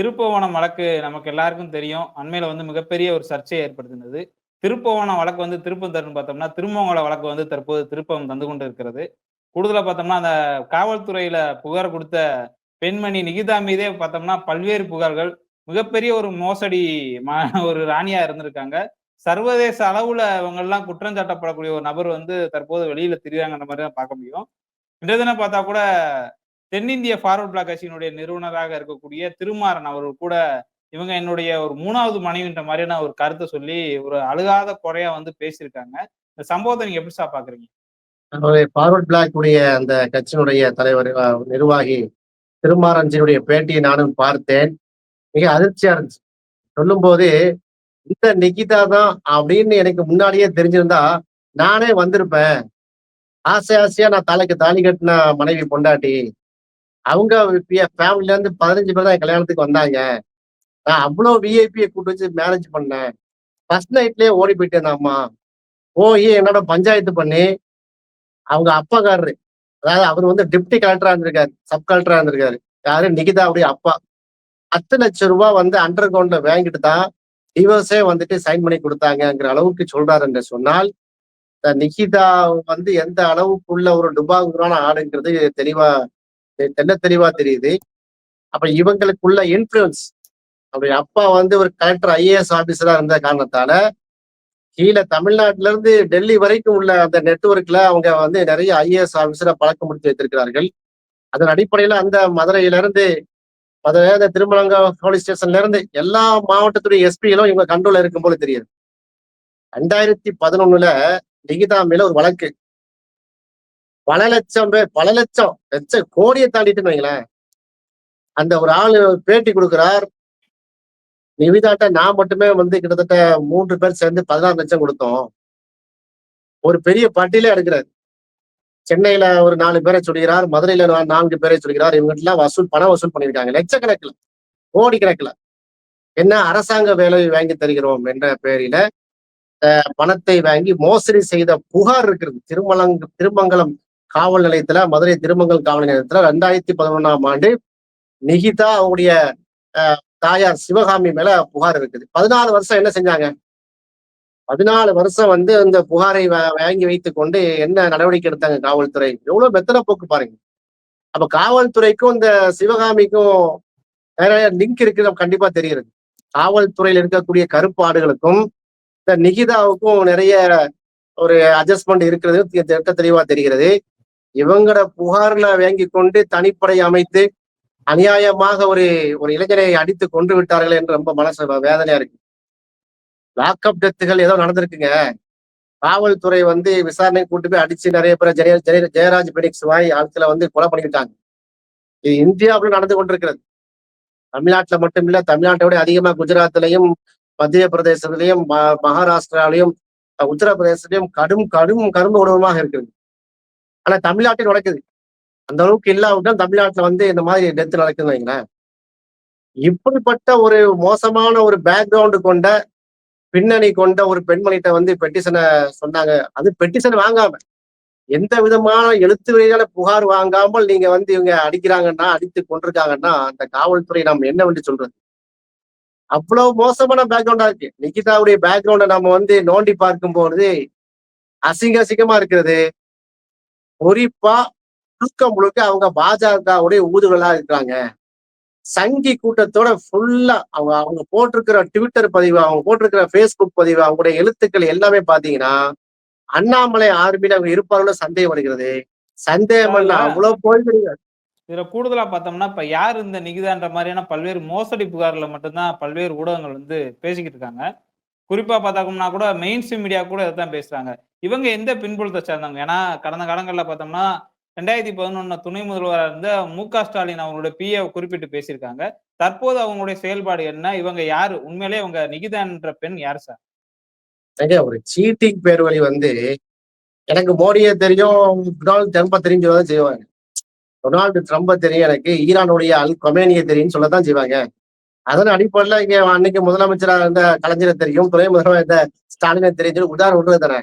திருப்புவனம் வழக்கு நமக்கு எல்லாருக்கும் தெரியும். அண்மையில வந்து மிகப்பெரிய ஒரு சர்ச்சையை ஏற்படுத்தினது. திருப்புவனம் வழக்கு வந்து திருப்பம் தரும்ன்னு பார்த்தோம்னா, திருமங்கலம் வழக்கு வந்து தற்போது திருப்பம் தந்து கொண்டு இருக்கிறது. கூடுதலா பார்த்தோம்னா, அந்த காவல்துறையில புகார் குடுத்த பெண்மணி நிகிதா மீதே பார்த்தோம்னா, பல்வேறு புகார்கள். மிகப்பெரிய ஒரு மோசடி மா ஒரு ராணியா இருந்திருக்காங்க. சர்வதேச அளவுல இவங்கலாம் குற்றம் சாட்டப்படக்கூடிய ஒரு நபர் வந்து தற்போது வெளியில திரியிறாங்கன்ற மாரி தான் பார்க்க முடியும். இன்றைய தினம் பார்த்தா கூட, தென்னிந்திய ஃபார்வர்ட் பிளாக் கட்சியினுடைய நிறுவனராக இருக்கக்கூடிய திருமாறன் அவர்கள் கூட, இவங்க என்னுடைய ஒரு 3வது மனைவின்ற மாரியான ஒரு கருத்த சொல்லி, ஒரு அழுகாத குறையா வந்து பேசியிருக்காங்க. இந்த சம்பவத்த நீங்க எப்படி சார் பார்க்குறீங்க? நம்மளுடைய ஃபார்வர்ட் பிளாக் உடைய அந்த கட்சியினுடைய தலைவர் நிர்வாகி திருமாரஞ்சியுடைய பேட்டியை நானும் பார்த்தேன். மிக அதிர்ச்சியா இருந்துச்சு. சொல்லும்போது, இந்த நிகிதா தான் அப்படின்னு எனக்கு முன்னாடியே தெரிஞ்சிருந்தா, நானே வந்திருப்பேன். ஆசை ஆசையா நான் தலைக்கு தாலி கட்டின மனைவி பொண்டாட்டி. அவங்க ஃபேமிலில இருந்து 15 பேர் தான் என் கல்யாணத்துக்கு வந்தாங்க. நான் அவ்ளோ விஐபிய கூட்டு வச்சு மேரேஜ் பண்ணேன். ஃபர்ஸ்ட் நைட்லயே ஓடி போயிட்டேன் அந்த அம்மா. போயி என்னோட பஞ்சாயத்து பண்ணி, அவங்க அப்பாக்காரரு. அதாவது அவரு வந்து டெப்டி கலெக்டரா இருந்திருக்காரு. சப் கலெக்டரா இருந்திருக்காரு. யாரு? நிகிதாவுடைய அப்பா. ரூ. 10,00,000 வந்து அண்டர் கிரவுண்ட்ல வாங்கிட்டு தான் டிவோர்ஸே வந்துட்டு சைன் பண்ணி குடுத்தாங்கங்கிற அளவுக்கு சொல்றாரு என்று சொன்னால், இந்த நிகிதா வந்து எந்த அளவுக்குள்ள ஒரு டுபாங்கூரான ஆளுங்கிறது தெளிவா தெள்ளத் தெளிவா தெரியுது. அப்ப இவங்களுக்குள்ள இன்ஃப்ளூயன்ஸ் அவருடைய அப்பா வந்து ஒரு கலெக்டர் ஐஏஎஸ் ஆபீசரா இருந்த காரணத்தால, கீழ தமிழ்நாட்டுல இருந்து டெல்லி வரைக்கும் உள்ள அந்த நெட்வொர்க்ல அவங்க வந்து நிறைய ஐஏஎஸ் ஆபீசரா பழக்கப்படுத்தி வைத்திருக்கிறார்கள். அதன் அடிப்படையில அந்த மதுரையில இருந்து அந்த திருமலங்கம் போலீஸ் ஸ்டேஷன்ல இருந்து எல்லா மாவட்டத்துடைய எஸ்பிகளும் இவங்க கண்ட்ரோல்ல இருக்கும் போல தெரியுது. 2011 நிகிதா மேல ஒரு வழக்கு. பல லட்சம் பேர், பல லட்சம் கோடியை தாண்டிட்டுன்னு வைங்களேன். அந்த ஒரு ஆளு பேட்டி கொடுக்கிறார். நிகிதாட்ட நான் மட்டுமே வந்து கிட்டத்தட்ட 3 பேர் சேர்ந்து 16 லட்சம் கொடுத்தோம். ஒரு பெரிய பட்டியலே எடுக்கிறார். சென்னையில ஒரு 4 பேரை சொல்கிறார். மதுரையில 4 பேரை சொல்கிறார். இவங்க எல்லாம் பணம் வசூல் பண்ணியிருக்காங்க. லட்சக்கணக்கில், கோடிக்கணக்கில். என்ன அரசாங்க வேலை வாங்கி தருகிறோம் என்ற பெயரில பணத்தை வாங்கி மோசடி செய்த புகார் இருக்கிறது. திருமங்கலம் காவல் நிலையத்துல, மதுரை திருமங்கலம் காவல் நிலையத்துல 2011ஆம் ஆண்டு நிகிதா அவருடைய தாயார் சிவகாமி மேல புகார் இருக்குது. 14 வருஷம் என்ன செஞ்சாங்க? 14 வருஷம் வந்து இந்த புகாரை வாங்கி வைத்துக் கொண்டு என்ன நடவடிக்கை எடுத்தாங்க காவல்துறை? எவ்வளவு மெத்தன போக்கு பாருங்க. அப்ப காவல்துறைக்கும் இந்த சிவகாமிக்கும் நிறைய லிங்க் இருக்குது கண்டிப்பா தெரியுது. காவல்துறையில் இருக்கக்கூடிய கருப்பாடுகளுக்கும் இந்த நிகிதாவுக்கும் நிறைய ஒரு அட்ஜஸ்ட்மெண்ட் இருக்கிறது தெளிவா தெரிகிறது. இவங்களோட புகார்ல வாங்கி கொண்டு தனிப்படை அமைத்து அநியாயமாக ஒரு ஒரு இளைஞரை அடித்து கொண்டு விட்டார்கள் என்று ரொம்ப மனசு வேதனையா இருக்கு. லாக்அப் டெத்துகள் ஏதோ நடந்திருக்குங்க. காவல்துறை வந்து விசாரணை கூட்டு போய் அடிச்சு நிறைய பேரை ஜெயராஜ் பெனிக்ஸ் வாய் ஆட்களை வந்து கொலை பண்ணிக்கிட்டாங்க. இது இந்தியாவுல நடந்து கொண்டிருக்கிறது. தமிழ்நாட்டுல மட்டும் இல்ல, தமிழ்நாட்டை விட அதிகமா குஜராத்லயும், மத்திய பிரதேசத்திலையும், மகாராஷ்டிராலையும், உத்தரப்பிரதேசத்திலையும் கடும் கடும் கரும்பு உணவமாக இருக்குது. ஆனா தமிழ்நாட்டில் நடக்குது. அந்த அளவுக்கு இல்லாவிட்டால் தமிழ்நாட்டுல வந்து இந்த மாதிரி டெத் நடக்குதுன்னு வைங்களேன். இப்படிப்பட்ட ஒரு மோசமான ஒரு பேக்ரவுண்டு கொண்ட பின்னணி கொண்ட ஒரு பெண்மணிகிட்ட வந்து பெட்டிஷனை சொன்னாங்க. அது பெட்டிஷன் வாங்காம, எந்த விதமான எழுத்து ரீதியான புகார் வாங்காமல் நீங்க வந்து இவங்க அடிக்கிறாங்கன்னா, அடித்து கொண்டிருக்காங்கன்னா, அந்த காவல்துறை நம்ம என்னவென்று சொல்றது? அவ்வளவு மோசமான பேக்ரவுண்டா இருக்கு. நிகிதாவுடைய பேக்ரவுண்டை நம்ம வந்து நோண்டி பார்க்கும்போது அசிங்கமா இருக்கிறது. குறிப்பா முழுக்க முழுக்க அவங்க பாஜகவுடைய ஊதுகளா இருக்கிறாங்க. சங்கி கூட்டத்தோட ஃபுல்லா அவங்க அவங்க போட்டிருக்கிற ட்விட்டர் பதிவு, அவங்க போட்டிருக்கிற பேஸ்புக் பதிவு, அவங்களுடைய எழுத்துக்கள் எல்லாமே பாத்தீங்கன்னா, அண்ணாமலை ஆர்மியில அவங்க இருப்பார்களோ சந்தேகம் வருகிறது. சந்தேகம் இல்ல, அவ்வளவு போய் இதுல கூடுதலா பார்த்தோம்னா, இப்ப யார் இந்த நிகிதான்ற மாரியான பல்வேறு மோசடி புகார்கள மட்டும் தான் பல்வேறு ஊடகங்கள் வந்து பேசிக்கிட்டு இருக்காங்க. குறிப்பா பார்த்தாங்கன்னா கூட மெயின் ஸ்ட்ரீம் மீடியா கூட இதத்தான் பேசுறாங்க. இவங்க எந்த பின்புலத்தை சேர்ந்தவங்க? ஏன்னா, கடந்த காலங்கள்ல பார்த்தோம்னா, 2011 துணை முதல்வரா இருந்த மு.க. ஸ்டாலின் அவங்களுடைய பிஏ குறிப்பிட்டு பேசியிருக்காங்க. தற்போது அவங்களுடைய செயல்பாடு என்ன? இவங்க யாரு? உண்மையிலேயே இவங்க நிகிதா என்ற பெண் யார் சார்? ஒரு சீட்டிங் பேர் வழி வந்து எனக்கு மோடியே தெரியும், டொனால்டு ட்ரம்ப தெரியும் சொல்லதான் செய்வாங்க. டொனால்டு ட்ரம்ப தெரியும் எனக்கு, ஈரானுடைய அல் கொமேனியை தெரியும்னு சொல்லத்தான் செய்வாங்க. அதன் அடிப்படையில இங்க அன்னைக்கு முதலமைச்சரா இருந்த கலைஞரை தெரியும், துணை முதல்வர் இருந்த ஸ்டாலினை தெரியும் சொல்லி உதாரணம் விடுறது தானே.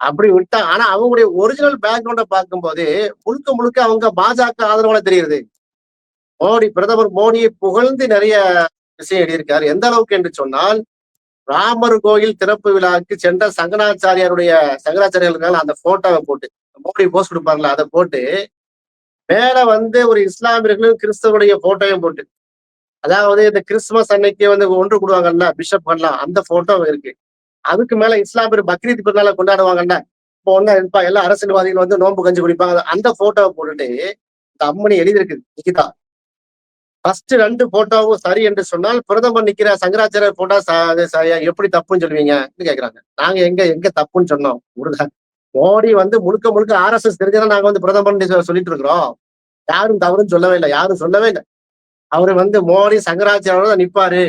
அப்படி விட்டா, ஆனா அவங்களுடைய ஒரிஜினல் பேக்ரவுண்ட பார்க்கும்போது முழுக்க முழுக்க அவங்க பாஜக ஆதரவால தெரியுது. பிரதமர் மோடியை புகழ்ந்து நிறைய விஷயம் எழுதியிருக்காரு. எந்த அளவுக்கு என்று சொன்னால், ராமர் கோயில் திறப்பு விழாவுக்கு சென்ற சங்கராச்சாரியர்கள் அந்த போட்டோவை போட்டு, மோடி போஸ்ட் கொடுப்பார்ல, அதை போட்டு மேல வந்து ஒரு இஸ்லாமியர்களும் கிறிஸ்தவருடைய போட்டோவையும் போட்டு, அதாவது இந்த கிறிஸ்துமஸ் அன்னைக்கு வந்து ஒன்று கூடுவாங்கல்ல பிஷப்லாம், அந்த போட்டோ இருக்கு. அதுக்கு மேல இஸ்லாமியர் பக்ரீத் பிறநாளை கொண்டாடுவாங்கல்ல, இப்போ ஒண்ணா இருப்பாங்க எல்லா அரசியல்வாதிகள் வந்து நோன்பு கஞ்சி குடிப்பாங்க, அந்த போட்டோவை போட்டுட்டு இந்த அம்மணி எழுதியிருக்கு நிகிதா. ஃபர்ஸ்ட் 2 போட்டோவும் சரி என்று சொன்னால், பிரதமர் நிக்கிற சங்கராச்சாரியர் போட்டோ எப்படி தப்புன்னு சொல்லுவீங்க கேக்குறாங்க. நாங்க எங்க எங்க தப்புன்னு சொன்னோம்? மோடி வந்து முழுக்க முழுக்க RSS தெரிஞ்சதான் நாங்க வந்து பிரதமர் சொல்லிட்டு இருக்கிறோம். யாரும் தவறுன்னு சொல்லவே இல்லை, யாரும் சொல்லவே இல்லை. அவரு வந்து மோடி சங்கராச்சாரியோட நிப்பாரு,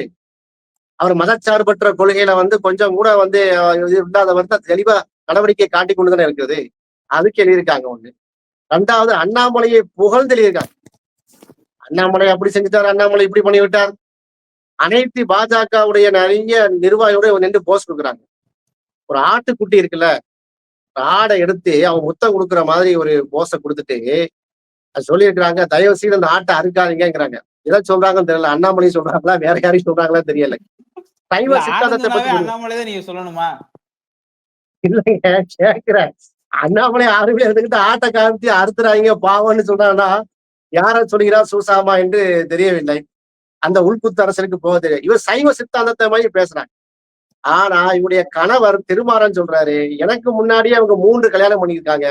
அவர் மதச்சார்பற்ற கொள்கையில வந்து கொஞ்சம் கூட வந்து இல்லாதவர் தான் தெளிவா நடவடிக்கை காட்டி கொண்டுதானே இருக்குது. அதுக்கு எழுதியிருக்காங்க ஒண்ணு. 2வது அண்ணாமலையை புகழ்ந்து எழுதியிருக்காங்க. அண்ணாமலை அப்படி செஞ்சுட்டார், அண்ணாமலை இப்படி பண்ணி விட்டார். அனைத்து பாஜகவுடைய நிறைய நிர்வாகியோட நின்று போஸ்ட் கொடுக்குறாங்க. ஒரு ஆட்டுக்குட்டி இருக்குல்ல, ஆடை எடுத்து அவன் முத்தம் கொடுக்குற மாதிரி ஒரு போஸை கொடுத்துட்டு சொல்லியிருக்கிறாங்க, தயவு செய்து அந்த ஆட்டை அறுக்காதீங்கிறாங்க. எதை சொல்றாங்கன்னு தெரியல, அண்ணாமலை சொல்றாங்களா வேற யாரையும் சொல்றாங்களா தெரியல. சைவ சித்தாந்தத்தை பத்தி அண்ணாமலை நீங்க சொல்லணுமா? இல்லைங்க, கேட்கிறேன். அண்ணாமலை ஆறுமே எடுத்துக்கிட்டு ஆட்டை காமிச்சு அறுத்துறாங்க பாவம்னு சொல்றாங்கன்னா யார சொல்கிறார் சூசாமா என்று தெரியவில்லை. அந்த உள்குத்து அரசனுக்கு போக தெரியும். இவர் சைவ சித்தாந்தத்தை மாதிரி பேசுறாங்க. ஆனா இவருடைய கணவர் திருமாறன் சொல்றாரு, எனக்கு முன்னாடியே அவங்க 3 கல்யாணம் பண்ணியிருக்காங்க,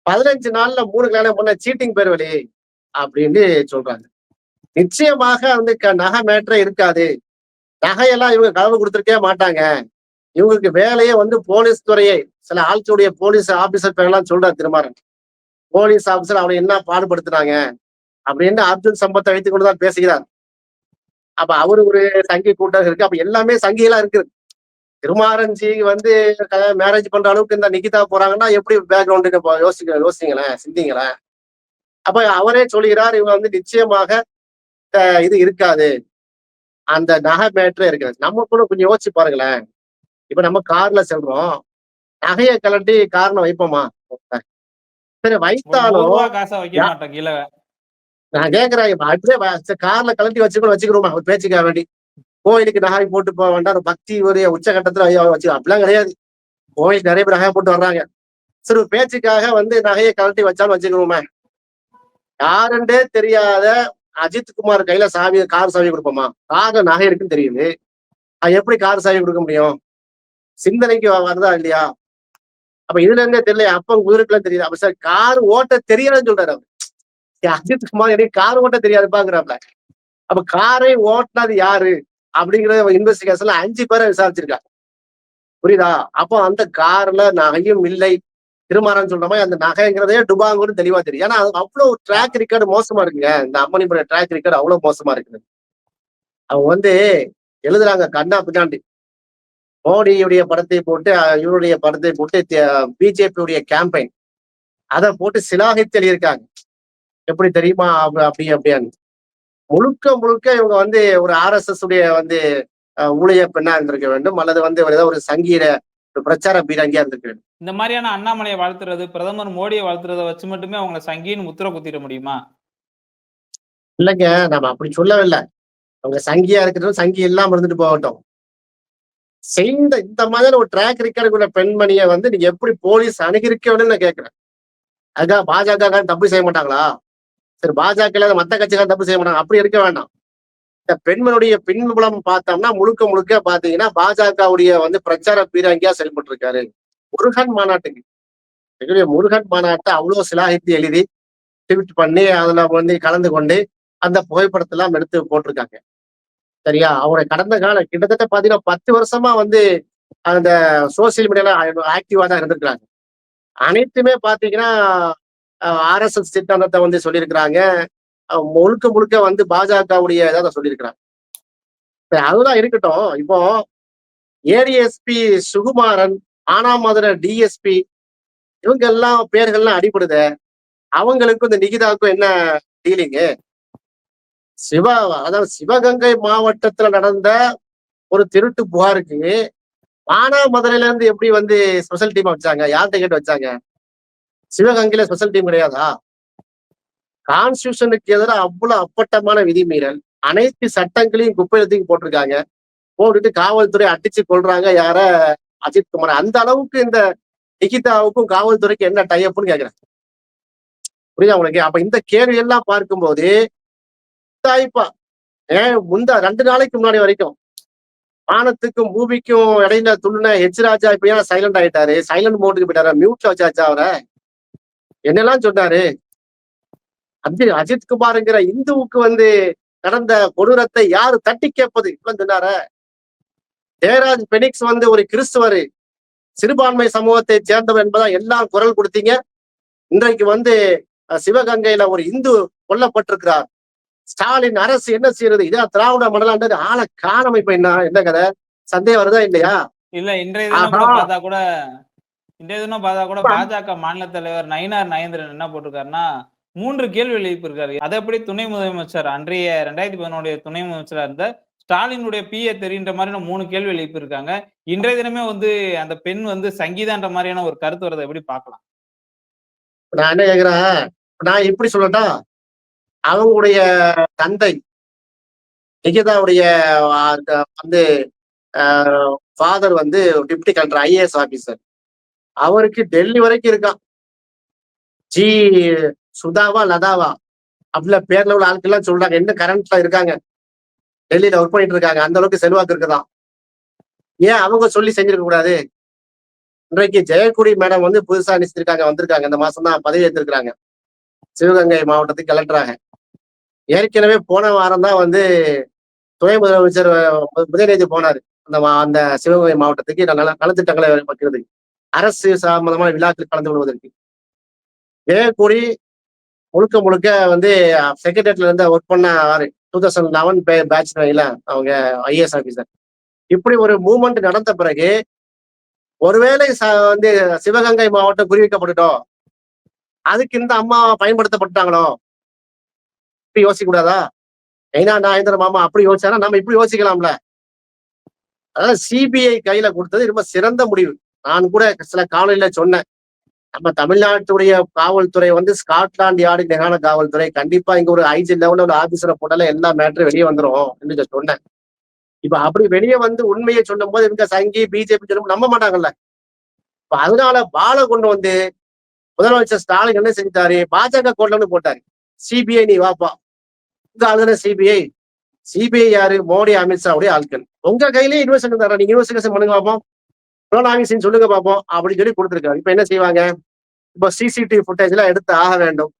15 நாள்ல 3 கல்யாணம் பண்ண சீட்டிங் பேர் வழி அப்படின்னு சொல்றாங்க. நிச்சயமாக வந்து நகை மேற்றே இருக்காது, நகையெல்லாம் இவங்க களவு கொடுத்துருக்கவே மாட்டாங்க. இவங்களுக்கு வேலையே வந்து போலீஸ் துறையை சில ஆட்சியுடைய போலீஸ் ஆபீசர் பேரெல்லாம் சொல்றாரு திருமாறன். போலீஸ் ஆபீசர் அவனை என்ன பாடுபடுத்துறாங்க அப்படின்னு அர்ஜுன் சம்பத்தை வைத்துக் கொண்டுதான் பேசுகிறார். அப்ப அவரு ஒரு சங்கி கூட்டம் இருக்கு, அப்ப எல்லாமே சங்கிகளா இருக்குது. திருமாறன்ஜி வந்து மேரேஜ் பண்ற அளவுக்கு இந்த நிகிதா போறாங்கன்னா எப்படி பேக்ரவுண்டுக்கு யோசிங்களேன், சிந்திங்களேன். அப்ப அவரே சொல்கிறார், இவங்க வந்து நிச்சயமாக இது இருக்காது, அந்த நகை மேற்றே இருக்காது. நம்ம கூட கொஞ்சம் யோசிச்சு பாருங்களேன். இப்ப நம்ம கார்ல செல்றோம், நகையை கலட்டி காரணம் வைப்போமா? சரி வைத்தாலும் நான் கேட்கிறேன், அப்படியே கார்ல கலட்டி வச்சுக்கிறோமா ஒரு பேச்சுக்காக வேண்டி? கோயிலுக்கு நகை போட்டு போக வேண்டாம், பக்தி ஒரு உச்சகட்டத்துல வச்சு அப்படிலாம் கிடையாது. கோயிலுக்கு நிறைய பேர் நகையை போட்டு வர்றாங்க, சரி பேச்சுக்காக வந்து நகையை கலட்டி வச்சாலும் வச்சுக்கிறோமே. யாருன்றே தெரியாத அஜித் குமார் கையில கார் சாவி கொடுப்போமா? கார்ல நகை இருக்குன்னு தெரியுது, எப்படி கார் சாவி கொடுக்க முடியும்? சிந்தனைக்கு வருதா இல்லையா? அப்ப இதுல இருந்தே தெரியல, அப்ப குதிரைக்குலாம் தெரியுது. அப்ப சார் கார் ஓட்ட தெரியாதுன்னு சொல்றாரு அவர். அஜித் குமார் எனக்கு கார் ஓட்ட தெரியாதுப்பாங்கிறாப்ல. அப்ப காரை ஓட்டினது யாரு அப்படிங்கிற இன்வெஸ்டிகேஷன்ல 5 பேரை விசாரிச்சிருக்காங்க, புரியுதா? அப்போ அந்த கார்ல நகையும் இல்லை. திருமாறன் சொல்ற மாதிரி அந்த நகைங்கிறதே டுபாங்கூர்னு தெளிவா தெரியும். ஏன்னா அவ்வளவு ட்ராக் ரெக்கார்டு மோசமா இருக்குங்க, இந்த அம்மனிபுர ட்ராக் ரெக்கார்டு அவ்வளவு மோசமா இருக்குது. அவங்க வந்து எழுதுறாங்க கண்ணா பின்னாண்டி. மோடியுடைய படத்தை போட்டு இவருடைய படத்தை போட்டு பிஜேபியுடைய கேம்பெயின் அதை போட்டு சிலாகித்து எழுதியிருக்காங்க. எப்படி தெரியுமா? அப்படின்னு முழுக்க முழுக்க இவங்க வந்து ஒரு RSS உடைய வந்து ஊழிய பெண்ணா இருந்திருக்க வேண்டும், அல்லது வந்து ஏதாவது ஒரு சங்கீத பிரச்சார பீரங்கியா இருந்திருக்க வேண்டும். இந்த மாதிரியான அண்ணாமலையை வாழ்த்துறது, பிரதமர் மோடியை வாழ்த்துறதை வச்சு மட்டுமே அவங்களை சங்கின்னு முத்திர குத்திட முடியுமா? இல்லைங்க, நம்ம அப்படி சொல்லவில்லை. அவங்க சங்கியா இருக்கட்டும், சங்கி இல்லாம இருந்துட்டு போகட்டும். செய்த இந்த மாதிரி ஒரு ட்ராக் ரெக்கார்டுக்குள்ள பெண்மணியை வந்து நீங்க எப்படி போலீஸ் அணுகிருக்க வேணும்னு நான் கேட்கிறேன். அதுக்காக பாஜக தப்பு செய்ய மாட்டாங்களா? சரி, பாஜக மத்த கட்சிகள் தப்பு செய்ய மாட்டாங்க, அப்படி இருக்க வேண்டாம். இந்த பெண்மனுடைய பின்புலம் பார்த்தோம்னா முழுக்க முழுக்க பாத்தீங்கன்னா பாஜகவுடைய வந்து பிரச்சார பீரங்கியா செயல்பட்டு இருக்காரு. முருகன் மாநாட்டுக்கு முருகன் மாநாட்டை அவ்வளவு சிலாகித்து எழுதி ட்வீட் பண்ணி அதுல வந்து கலந்து கொண்டு அந்த புகைப்படத்தை எல்லாம் எடுத்து போட்டிருக்காங்க. சரியா? அவரை கடந்த காலம் கிட்டத்தட்ட பாத்தீங்கன்னா 10 வருஷமா வந்து அந்த சோசியல் மீடியால ஆக்டிவா தான் இருந்திருக்கிறாங்க. அனைத்துமே பாத்தீங்கன்னா RSS சித்தாந்தத்தை வந்து சொல்லியிருக்கிறாங்க, முழுக்க முழுக்க வந்து பாஜகவுடைய ஏதாவது சொல்லியிருக்கிறாங்க. அதெல்லாம் இருக்கட்டும். இப்போ ADSP சுகுமாரன், மானாமதுரை DSP இவங்க எல்லாம் பேர்கள்லாம் அடிபடுது. அவங்களுக்கும் இந்த நிகிதாவுக்கும் என்ன டீலிங்கு? அதாவது சிவகங்கை மாவட்டத்துல நடந்த ஒரு திருட்டு புகாருக்கு மானாமதுரையில இருந்து எப்படி வந்து ஸ்பெஷல் டீம் வச்சாங்க? யார்கிட்ட கேட்டு வச்சாங்க? சிவகங்கையில ஸ்பெஷல் டீம் கிடையாதா? கான்ஸ்டியூஷனுக்கு எதிராக அவ்வளவு அப்பட்டமான விதிமீறல், அனைத்து சட்டங்களையும் குப்பையில தூக்கி போட்டிருக்காங்க. போட்டுட்டு காவல்துறை அடிச்சு கொள்றாங்க யார? அஜித் குமார். அந்த அளவுக்கு இந்த நிகிதாவுக்கும் காவல்துறைக்கு என்ன டைப்னு கேக்குறேன். புரியுதா உங்களுக்கு? அப்ப இந்த கேள்வி எல்லாம் பார்க்கும்போது தாய்ப்பா ஏன் 2 நாளைக்கு முன்னாடி வரைக்கும் வானத்துக்கும் பூமிக்கும் இடையில துள்ளுன ஹெச் ராஜா இப்ப ஏன் சைலண்ட் ஆயிட்டாரு? சைலண்ட் மோடுக்கு போயிட்டாரா? மியூட்ல வச்சாச்சா அவரை? என்னெல்லாம் சொன்னாரு? அஜித் குமார்ங்கிற இந்துவுக்கு நடந்த கொடூரத்தை யாரு தட்டி கேட்பது? இப்ப சொன்னார. ஜெயராஜ் பெனிக்ஸ் ஒரு கிறிஸ்துவர், சிறுபான்மை சமூகத்தை சேர்ந்தவர் என்பதா எல்லாம் குரல் கொடுத்தீங்க. இன்றைக்கு சிவகங்கையில ஒரு இந்து கொல்லப்பட்டிருக்கிறார். ஸ்டாலின் அரசு என்ன செய்யறது? இதான் திராவிட மடலான்றது ஆளை காணாம. இப்ப என்ன கதை? சந்தேகம் வருதா இல்லையா? இல்ல இன்றைய தினம் பார்த்தா கூட பாஜக மாநில தலைவர் நயினார் நாகேந்திரன் என்ன போட்டிருக்காருன்னா 3 கேள்வி எழுப்பியிருக்காரு. அதை எப்படி துணை முதலமைச்சர் அன்றைய 2011 துணை முதலமைச்சரா இருந்த ஸ்டாலினுடைய பிஏ தெரியுன்ற மாதிரி 3 கேள்வி எழுப்பியிருக்காங்க. இன்றைய தினமே அந்த பெண் சங்கீதான்ற மாதிரியான ஒரு கருத்து வரதை எப்படி பார்க்கலாம்? நான் என்ன கேக்குறேன், நான் இப்படி சொல்லட்டா, அவங்களுடைய தந்தை நிகிதாவுடைய father deputy collector IAS officer. அவருக்கு டெல்லி வரைக்கும் இருக்கான். ஜி சுதாவா லதாவா அப்படில பேர்ல உள்ள ஆட்கள்லாம் சொல்றாங்க. என்ன கரண்ட்ல இருக்காங்க, டெல்லியில ஒர்க் பண்ணிட்டு இருக்காங்க. அந்த அளவுக்கு செல்வாக்கு இருக்குதான். ஏன் அவங்க சொல்லி செஞ்சிருக்க கூடாது? இன்றைக்கு ஜெயக்குடி மேடம் புதுசா நினைச்சிருக்காங்க, வந்திருக்காங்க. இந்த மாசம் தான் பதவி ஏற்றிருக்கிறாங்க. சிவகங்கை மாவட்டத்துக்கு கலெக்டராக. ஏற்கனவே போன வாரம் தான் துணை முதலமைச்சர் உதயநிதி போனாரு அந்த சிவகங்கை மாவட்டத்துக்கு நலத்திட்டங்களை வைக்கிறது, அரசு சம்பந்தமான விழாக்கள் கலந்து கொள்வதற்கு. ஜெயக்குடி முழுக்க செக்ரட்டரியேட்ல இருந்து ஒர்க் பண்ண 2011 பேட்ச் அவங்க ஐஏஎஸ் ஆபீசர். இப்படி ஒரு மூவ்மெண்ட் நடந்த பிறகு ஒருவேளை சிவகங்கை மாவட்டம் குறிவிக்கப்பட்டுட்டோம், அதுக்கு இந்த அம்மா பயன்படுத்தப்பட்டாங்களோ? இப்படி யோசிக்க கூடாதா? நாகேந்திர மாமா அப்படி யோசிச்சானா நம்ம இப்படி யோசிக்கலாம்ல. அதாவது சிபிஐ கையில கொடுத்தது ரொம்ப சிறந்த முடிவு. நான் கூட சில காலையில சொன்னேன், நம்ம தமிழ்நாட்டுடைய காவல்துறை ஸ்காட்லாந்து யார்டு நிகான காவல்துறை. கண்டிப்பா இங்க ஒரு ஐஜி லெவல்ல ஒரு ஆபீசரை போட்டால எல்லா மேட்டரும் வெளியே வந்துடும் என்று சொன்னேன். இப்ப அப்படி வெளியே உண்மையை சொல்லும் போது இவங்க சங்கி பிஜேபி சொல்லும் நம்ப மாட்டாங்கல்ல. இப்ப அதனால பால கொண்டு முதலமைச்சர் ஸ்டாலின் என்ன செஞ்சாரு? பாஜக கோர்ட்ல போட்டாரு. சிபிஐ நீ வாப்பா, இந்த ஆளுதானே சிபிஐ. சிபிஐ யாரு? மோடி அமித்ஷாவுடைய ஆட்கள். உங்க கையிலேயே இன்வெஸ்டிகேஷன் தர, நீங்க இன்வெஸ்டிகேஷன் பண்ணுங்க பார்ப்போம், சொல்லுங்க பார்ப்போம் அப்படின்னு சொல்லி கொடுத்துருக்காரு. இப்ப என்ன செய்வாங்க? இப்ப சிசிடிவி ஃபுட்டேஜ் எல்லாம் எடுத்து ஆக வேண்டும்.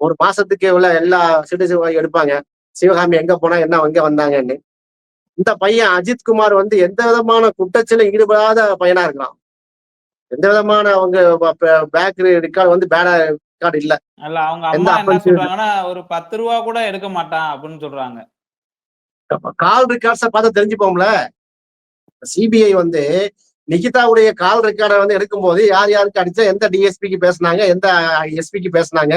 ஒரு மாசத்துக்கு உள்ள எல்லா சிட்டிசன் எடுப்பாங்க. சிவகாமி எங்க போனா என்ன எங்க வந்தாங்கன்னு. இந்த பையன் அஜித் குமார் எந்த விதமான குற்றச்சில ஈடுபடாத பையனா இருக்கலாம். எந்த விதமான அவங்க பேக் ரெக்கார்டு பேடா ரெக்கார்டு இல்ல. அல்ல அவங்க அம்மா என்ன சொல்றாங்கன்னா ஒரு 10 ரூபா கூட எடுக்க மாட்டான் அப்படின்னு சொல்றாங்க. கால் ரெக்கார்ட்ஸ பார்த்து தெரிஞ்சுப்போம்ல. சிபிஐ நிகிதாவுடைய கால் ரெக்கார்டை எடுக்கும்போது யார் யாருக்கு அடிச்சா, எந்த டிஎஸ்பிக்கு பேசினாங்க, எந்த எஸ்பிக்கு பேசினாங்க,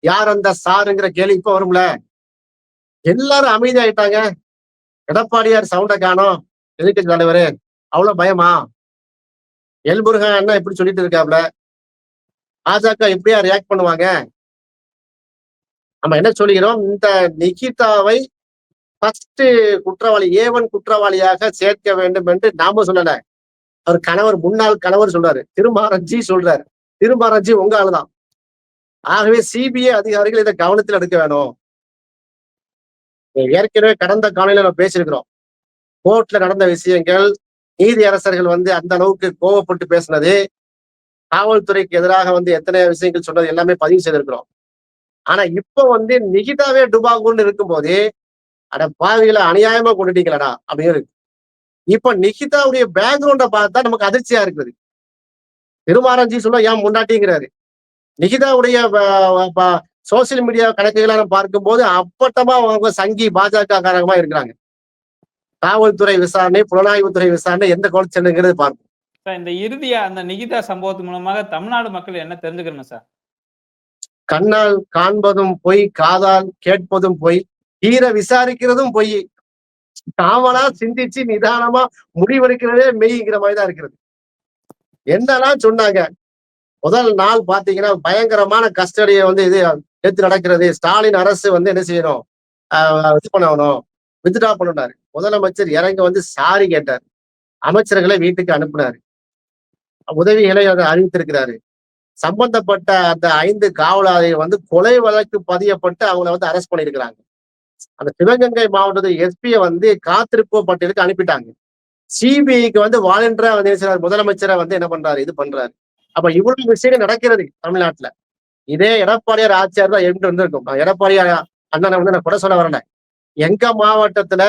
யார் அந்த சாருங்கிற கேள்வி இப்ப வரும்ல. எல்லாரும் அமைதியாயிட்டாங்க. எடப்பாடியார் சவுண்ட காணோம். எதிர்க்கட்சி தலைவரு அவ்வளவு பயமா? எல்முருகன் என்ன இப்படி சொல்லிட்டு இருக்காப்ல. பாஜக எப்படியா ரியாக்ட் பண்ணுவாங்க? நம்ம என்ன சொல்லுகிறோம், இந்த நிகிதாவை ஃபர்ஸ்ட் குற்றவாளி A1 குற்றவாளியாக சேர்க்க வேண்டும் என்று நாம சொல்லல. அவர் கணவர், முன்னாள் கணவர் சொல்றாரு. திருமாரஞ்சி சொல்றாரு. திருமாரஞ்சி உங்க ஆளுதான். ஆகவே சிபிஐ அதிகாரிகள் இதை கவனத்தில் எடுக்க வேணும். ஏற்கனவே கடந்த காலையில நம்ம பேசியிருக்கிறோம். கோர்ட்ல நடந்த விஷயங்கள், நீதி அரசர்கள் அந்த அளவுக்கு கோவப்பட்டு பேசினது, காவல்துறைக்கு எதிராக எத்தனை விஷயங்கள் சொன்னது எல்லாமே பதிவு செய்திருக்கிறோம். ஆனா இப்ப நிகிதாவே டுபாகூர்னு இருக்கும்போது, அட பாவிகளை அநியாயமா கொண்டுட்டீங்களடா அப்படின்னு இருக்கு. இப்ப நிகிதாவுடைய பேக்ரவுண்ட பார்த்தா நமக்கு அதிர்ச்சியா இருக்குது. திருமாரஞ்சி சொல்ல ஏன் முன்னாட்டிங்கிறாரு. நிகிதாவுடைய சோசியல் மீடியா கணக்குகளை பார்க்கும்போது அப்பட்டமா அவங்க சங்கி பாஜக காரகமா இருக்கிறாங்க. காவல்துறை விசாரணை, புலனாய்வுத்துறை விசாரணை எந்த கோல் செல்லுங்கிறது பார்ப்போம். இந்த இறுதியா அந்த நிகிதா சம்பவத்து மூலமாக தமிழ்நாடு மக்கள் என்ன தெரிஞ்சுக்கணும் சார்? கண்ணால் காண்பதும் பொய், காதால் கேட்பதும் பொய், தீர விசாரிக்கிறதும் பொய். காமனா சிந்திச்சு நிதானமா முடிவெடுக்கிறதே மெய்ங்கிற மாதிரிதான் இருக்கிறது. என்னெல்லாம் சொன்னாங்க. முதல் நாள் பாத்தீங்கன்னா பயங்கரமான கஸ்டடியை வந்து இது எடுத்து நடக்கிறது. ஸ்டாலின் அரசு வந்து என்ன செய்யணும், இது பண்ணணும், வித்ட்ரா பண்ணாரு. முதலமைச்சர் இறங்கி வந்து சாரி கேட்டார். அமைச்சர்களை வீட்டுக்கு அனுப்புனாரு. உதவிகளை அறிவித்திருக்கிறாரு. சம்பந்தப்பட்ட அந்த 5 காவலாளிகள் வந்து கொலை வழக்கு பதியப்பட்டு அவங்கள வந்து அரெஸ்ட் பண்ணியிருக்கிறாங்க. அந்த சிவகங்கை மாவட்டத்தில் எஸ்பியை வந்து காத்திருப்பு பட்டியலுக்கு அனுப்பிட்டாங்க. சிபிஐக்கு வந்து வாலண்டரா வந்து முதலமைச்சரை வந்து என்ன பண்றாரு, இது பண்றாரு. அப்ப இவ்வளவு விஷயங்கள் நடக்கிறது தமிழ்நாட்டுல. இதே எடப்பாடியார் ஆட்சியார் தான் என்று வந்திருக்கும். நான் எடப்பாடியார் அண்ணனை வந்து நான் குறை சொல்ல வரல. எங்க மாவட்டத்துல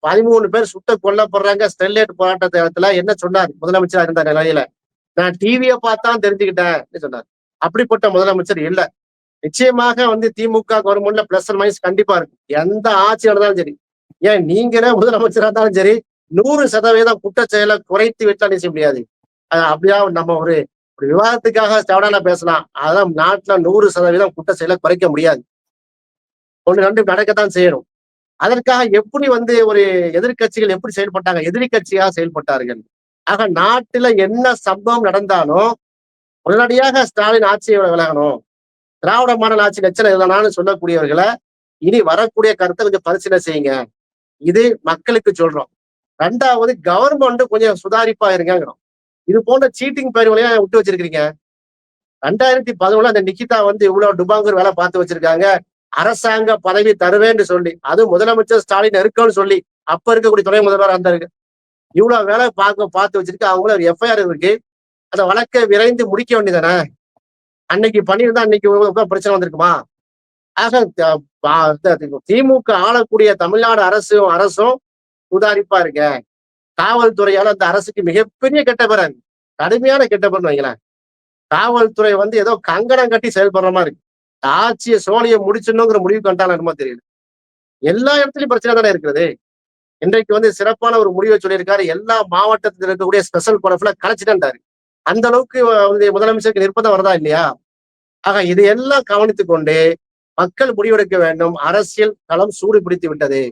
13 பேர் சுட்டு கொல்லப்படுறாங்க ஸ்டெர்லைட் போராட்ட நேரத்துல என்ன சொன்னார் முதலமைச்சரா இருந்த நிலையில? நான் டிவியை பார்த்தான் தெரிஞ்சுக்கிட்டேன் சொன்னார். அப்படிப்பட்ட முதலமைச்சர் இல்ல. நிச்சயமாக வந்து திமுக கவர்மெண்ட்ல பிளஸ் அண்ட் மைனஸ் கண்டிப்பா இருக்கு. எந்த ஆட்சி நடந்தாலும் சரி. ஏன் நீங்களே முதலமைச்சரா இருந்தாலும் சரி 100% குற்றச்செயலை குறைத்து விட்டா செய்ய முடியாது. அப்படியா நம்ம ஒரு விவாதத்துக்காக ஸ்டாடால பேசலாம். அதான் நாட்டுல 100% குற்றச்செயலை குறைக்க முடியாது. 1, 2 நடக்கத்தான் செய்யணும். அதற்காக எப்படி வந்து ஒரு எதிர்கட்சிகள் எப்படி செயல்பட்டாங்க? எதிரி கட்சியாக செயல்பட்டார்கள். ஆக நாட்டுல என்ன சம்பவம் நடந்தாலும் உடனடியாக ஸ்டாலின் ஆட்சியை விலகணும். திராவிட மாடல் ஆட்சி லட்சணம் இதுதானான்னு சொல்லக்கூடியவர்களை இனி வரக்கூடிய கருத்தை கொஞ்சம் பரிசீலனை செய்யுங்க. இது மக்களுக்கு சொல்றோம். 2வது கவர்மெண்ட் கொஞ்சம் சுதாரிப்பா இருங்கிறோம். இது போன்ற சீட்டிங் பயிர்களையும் விட்டு வச்சிருக்கீங்க. 2011 அந்த நிகிதா வந்து இவ்வளவு டுபாங்கூர் வேலை பார்த்து வச்சிருக்காங்க. அரசாங்க பதவி தருவேன்னு சொல்லி, அது முதலமைச்சர் ஸ்டாலின் இருக்குன்னு சொல்லி, அப்ப இருக்கக்கூடிய துணை முதல்வர் அந்த இவ்வளவு வேலை பார்த்து வச்சிருக்கு. அவங்கள ஒரு எஃப்ஐஆர் இருக்கு. அந்த வழக்கை விரைந்து முடிக்க வேண்டியதானே? அன்னைக்கு பண்ணியிருந்தா அன்னைக்கு பிரச்சனை வந்திருக்குமா? ஆக திமுக ஆளக்கூடிய தமிழ்நாடு அரசும் சுதாரிப்பா இருக்க. காவல்துறையால அந்த அரசுக்கு மிகப்பெரிய கெட்ட பேர், கடுமையான கெட்ட பேர்னு வைங்களேன். காவல்துறை வந்து ஏதோ கங்கணம் கட்டி செயல்படுற மாதிரி இருக்கு. ஆட்சியை சோழியை முடிச்சிடணுங்கிற முடிவு கண்டாலும் என்னமோ தெரியல. எல்லா இடத்துலயும் பிரச்சனை தானே இருக்கிறது. இன்றைக்கு வந்து சிறப்பான ஒரு முடிவை சொல்லியிருக்காரு. எல்லா மாவட்டத்தில் இருக்கக்கூடிய ஸ்பெஷல் குரப்ல கலைச்சிட்டாரு. அந்த அளவுக்கு வந்து முதலமைச்சருக்கு நிர்பந்தம் வருதா இல்லையா? ஆக இதையெல்லாம் கவனித்துக் கொண்டு மக்கள் முடிவெடுக்க வேண்டும். அரசியல் களம் சூடு பிடித்து விட்டது.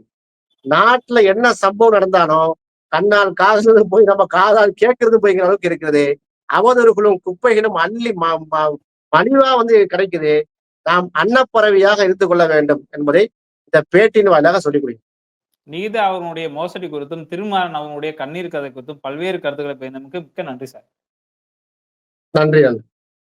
நாட்டுல என்ன சம்பவம் நடந்தாலும் கண்ணால் காது போய் நம்ம காதால் கேட்கறது போய்கிற அளவுக்கு இருக்குது. அவதூறுகளும் குப்பைகளும் அள்ளி மலிவா வந்து கிடைக்குது. நாம் அன்னப்பறவையாக இருந்து கொள்ள வேண்டும் என்பதை இந்த பேட்டின் வாயிலாக சொல்லிக் கொடுக்கிறேன். நீதா அவர்களுடைய மோசடி குறித்தும், திருமாறன் அவர்களுடைய கண்ணீர் கதை குறித்தும் பல்வேறு கருத்துக்களை பகிர்ந்தமைக்கு மிக்க நன்றி சார். நன்றி.